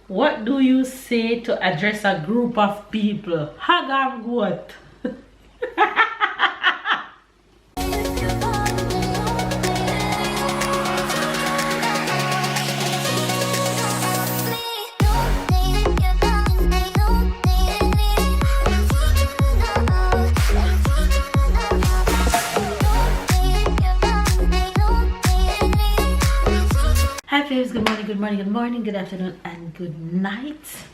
What do you say to address a group of people? Hag and goat. Hi babes, good morning, good morning, good morning, good afternoon, and good night.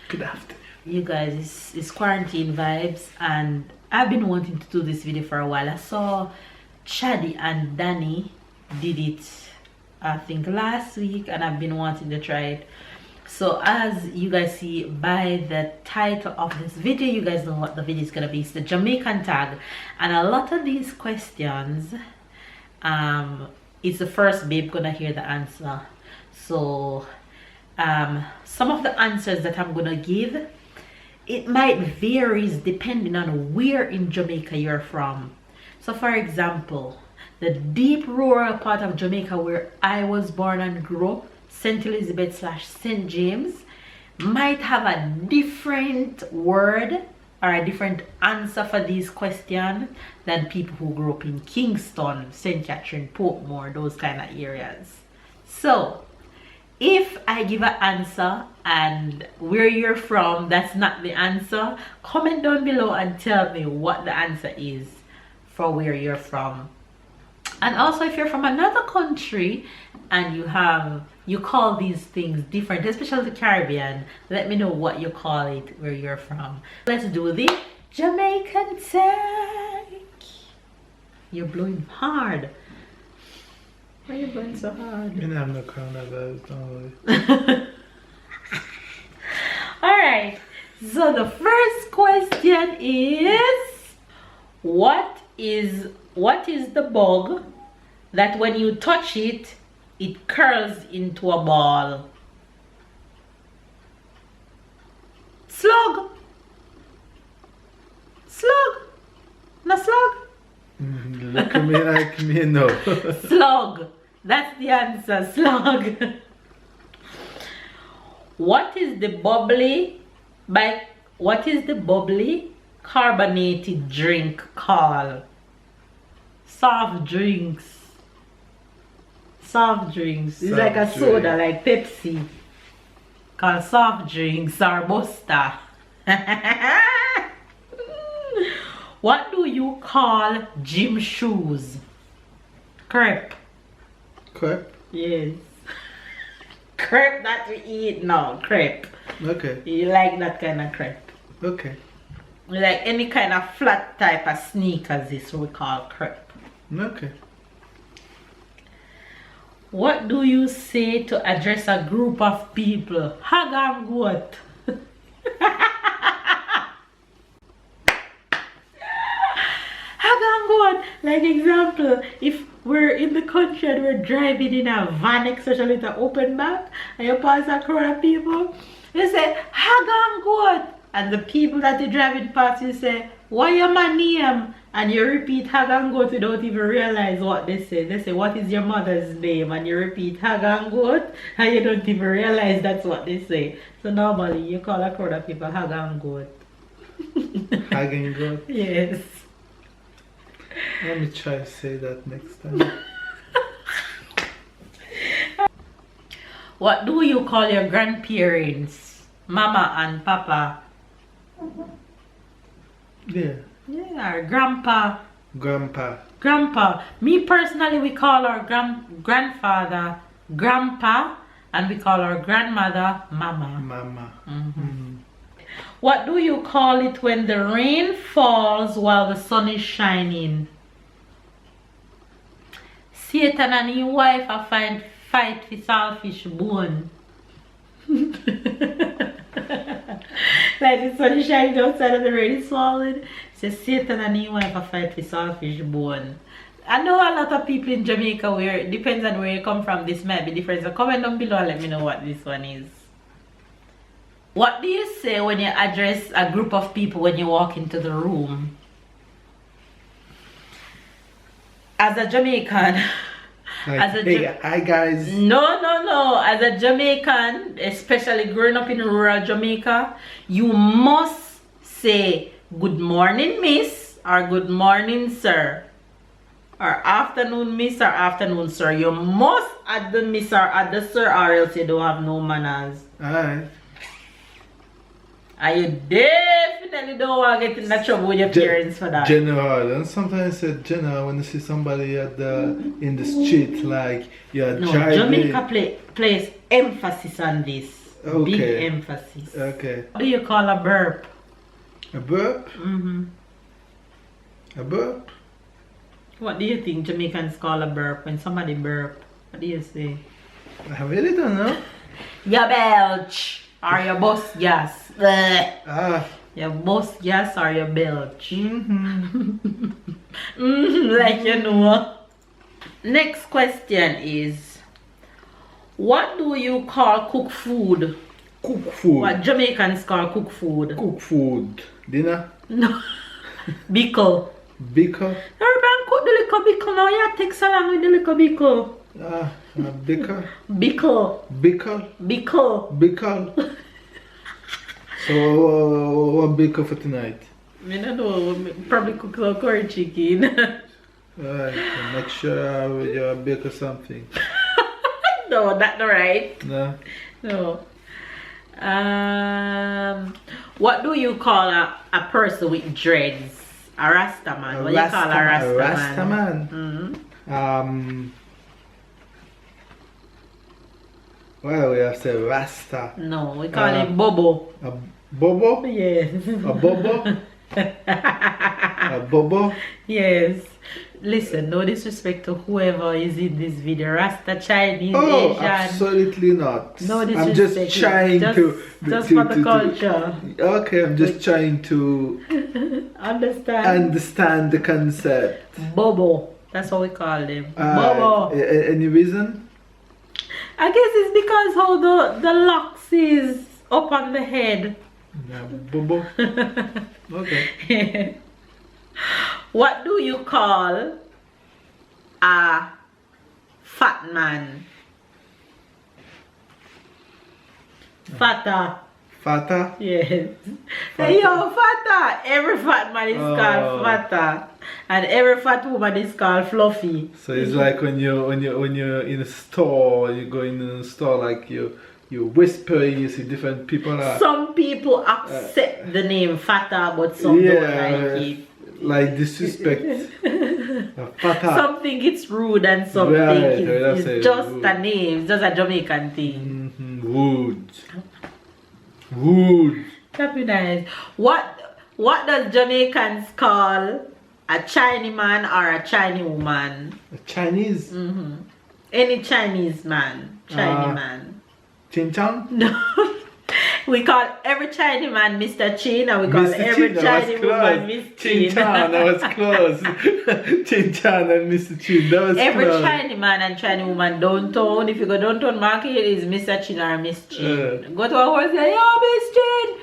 Good afternoon. You guys, it's quarantine vibes, and I've been wanting to do this video for a while. I saw Chaddy and Danny did it, I think last week, and I've been wanting to try it. So as you guys see by the title of this video, you guys know what the video is gonna be. It's the Jamaican tag, and a lot of these questions, it's the first babe gonna hear the answer. So some of the answers that I'm gonna give, it might varies depending on where in Jamaica you're from. So for example, the deep rural part of Jamaica where I was born and grew up, St. Elizabeth / St. James, might have a different word or a different answer for these questions than people who grew up in Kingston, St. Catherine, Portmore, those kind of areas. So if I give an answer and where you're from that's not the answer, comment down below and tell me what the answer is for where you're from. And also if you're from another country and you call these things different, especially the Caribbean, let me know what you call it where you're from. Let's do the Jamaican tag. You're blowing hard. Why are you blowing so hard? You know I'm not coronavirus, don't worry. Alright, so the first question is what is the bug that when you touch it, it curls into a ball? Slug. Slug. No slug. Look at me like me, no. Slug. That's the answer. Slug. What is the bubbly carbonated drink called? Soft drinks. Soft drinks. It's like a soda, like Pepsi. Called soft drinks or Buster. What do you call gym shoes? Crepe. Crepe? Yes. Crepe that we eat now. Crepe. Okay. You like that kind of crepe? Okay. You like any kind of flat type of sneakers, this we call crepe. Okay. What do you say to address a group of people? Hag and goat. Hag and goat. Like example, if we're in the country and we're driving in a van, especially with an open back, and you pass a crowd of people, you say, hag and goat. And the people that you're driving past, you say, what is my name? And you repeat hag and goat without even realize what they say. They say, what is your mother's name? And you repeat hag and goat, and you don't even realize that's what they say. So normally you call a crowd of people hag and goat. Hag and goat? Yes. Let me try to say that next time. What do you call your grandparents? Mama and Papa. Yeah. Yeah, or Grandpa. Grandpa. Grandpa. Me personally, we call our grandfather Grandpa, and we call our grandmother Mama. Mama. What do you call it when the rain falls while the sun is shining? Satan and his wife are fight for selfish bone. Like the sun is shining outside and the rain is falling. So Satan and his wife are fight for selfish bone. I know a lot of people in Jamaica, where it depends on where you come from, this might be different. So comment down below and let me know what this one is. What do you say when you address a group of people when you walk into the room? As a Jamaican, Like, As a hey, hi guys. no. As a Jamaican, especially growing up in rural Jamaica, you must say good morning, miss, or good morning, sir, or afternoon, miss, or afternoon, sir. You must add the miss or add the sir, or else you don't have no manners. Alright. And you definitely don't want to get in trouble with your parents for that. General, and sometimes I said general when you see somebody in the street, like you're No, driving. Jamaica place emphasis on this. Okay. Big emphasis. Okay. What do you call a burp? A burp? Mm-hmm. A burp? What do you think Jamaicans call a burp when somebody burp? What do you say? I really don't know. You belch or you bust gas. Blech. Ah. You bust gas or you belch. Mm-hmm. Like you know. Next question is, what do you call cook food? Cook food. What Jamaicans call cook food? Cook food. Dinner? No. Bickle. Bicker? Everybody cook the little bickle now. You take so long with the little bickle. Ah, bicker? Bickle. Bicker? Bickle. Bicker? So, what bicker for tonight? I don't know. Probably cook some curry chicken. Alright, so make sure you bake something. No, that's not right. No? No. What do you call a person with dreads? A Rasta man. What do you call a Rasta man? A Rasta man? Mm-hmm. Well, we have to say Rasta. No, we call him Bobo. A Bobo? Yes. A Bobo? A Bobo? Yes. Listen, no disrespect to whoever is in this video. Rasta, Chinese, Oh, Asian. absolutely not. No disrespect. I'm just trying just for the culture. Okay, I'm just trying to understand the concept. Bobo. That's what we call them. Bobo. Any reason? I guess it's because how the locks is up on the head. Yeah, Bobo. Okay. What do you call a fat man? Fatta. Fata? Yes. Fata. Yo, fatta. Every fat man is called fatta, and every fat woman is called fluffy. So it's like when you're in a store, you go in a store, like you whisper, you see different people. Some people accept the name fatta, but some don't like it. Like disrespect. Fata. Some think it's rude and some think it's just rude. A name, it's just a Jamaican thing. Rude. Rude. That'd be nice. What does Jamaicans call a Chinese man or a Chinese woman? A Chinese? Any Chinese man. Chinese man. Chin Chang? No. We call every Chinese man Mr. Chin, and we call Mr. every Chin, Chinese woman Miss Chin. Chin Chan, that was close. Chin Chan and Mr. Chin, that was every close. Chinese man and Chinese woman downtown, if you go downtown market, it is Mr. Chin or Miss Chin. Go to a horse and say, yo, Miss Chin,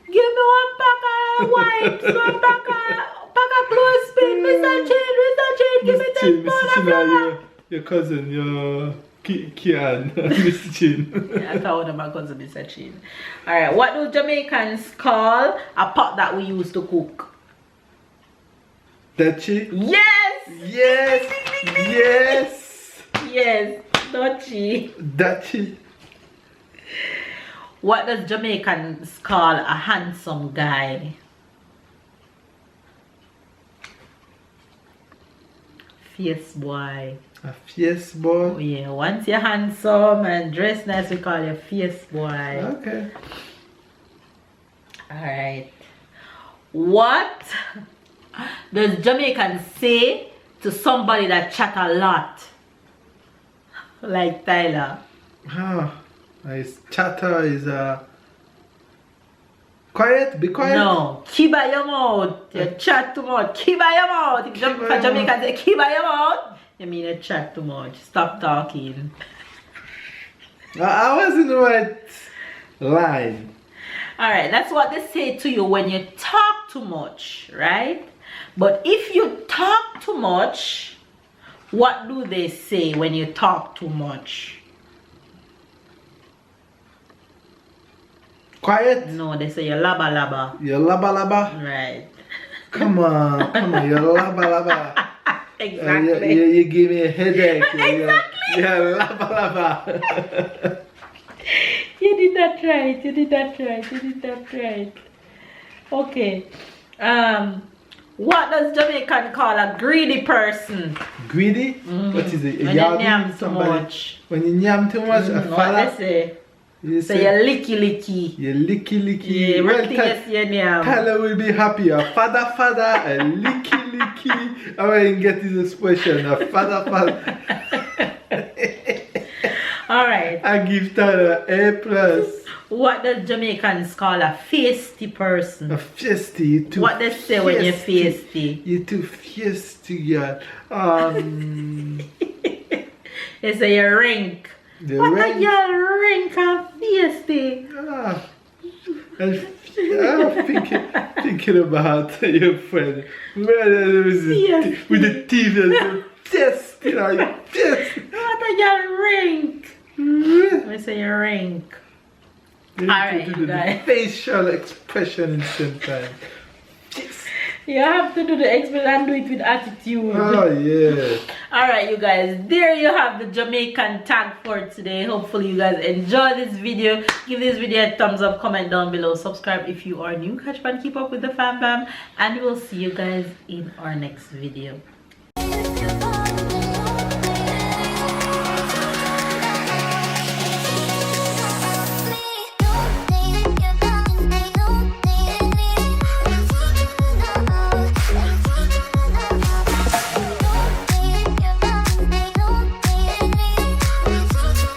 give me one pack of wipes, one pack of clothespin, Mr. Chin, give me 10 pounds of flour. Your cousin, your Kian, Mr. Chin. Yeah, I thought one of my cousins Mr. Chin. Alright, what do Jamaicans call a pot that we use to cook? Dachi? Yes! Yes! Yes! Yes, Dachi. Dachi. What does Jamaicans call a handsome guy? Fierce boy. A fierce boy? Oh yeah, once you're handsome and dressed nice, we call you fierce boy. Okay. Alright. What does Jamaicans say to somebody that chat a lot? Like Tyler. His chatter is quiet, be quiet. No, keep by your mouth. You chat too much. Keep by your mouth. If Jamaicans say keep by your mouth, you mean you chat too much. Stop talking. I was in the right line. Alright, that's what they say to you when you talk too much, right? But if you talk too much, What do they say when you talk too much? Quiet? No, they say you laba laba. You laba laba? Right. Come on, you laba laba. Exactly. You give me a headache. Exactly. Yeah, laba laba. You did that right. You did that right. You did that right. Okay. What does Jamaican call a greedy person? Greedy? What is it? When you yam too much. When you yam too much, a What fella. they say? You So you licky licky. You licky licky. Yeah, Well, everything is your yam. Tyler will be happy. A father, a licky licky. I will get this expression. A father. Alright. I give Tyler A+. What does Jamaicans call a feisty person? A feisty. You too. What they say when you're feisty? You too feisty, girl. They say you rank. What are you rank and feisty? I'm thinking about your friend. With the teeth and the chest, you know, chest. What are you rank? I say you rank. Alright, you guys. Facial expression in the same time. Yes. You have to do the expression and do it with attitude. Oh yeah. Alright, you guys, there you have the Jamaican tag for today. Hopefully you guys enjoy this video. Give this video a thumbs up, comment down below, subscribe if you are new, catch and keep up with the fam bam, and we'll see you guys in our next video.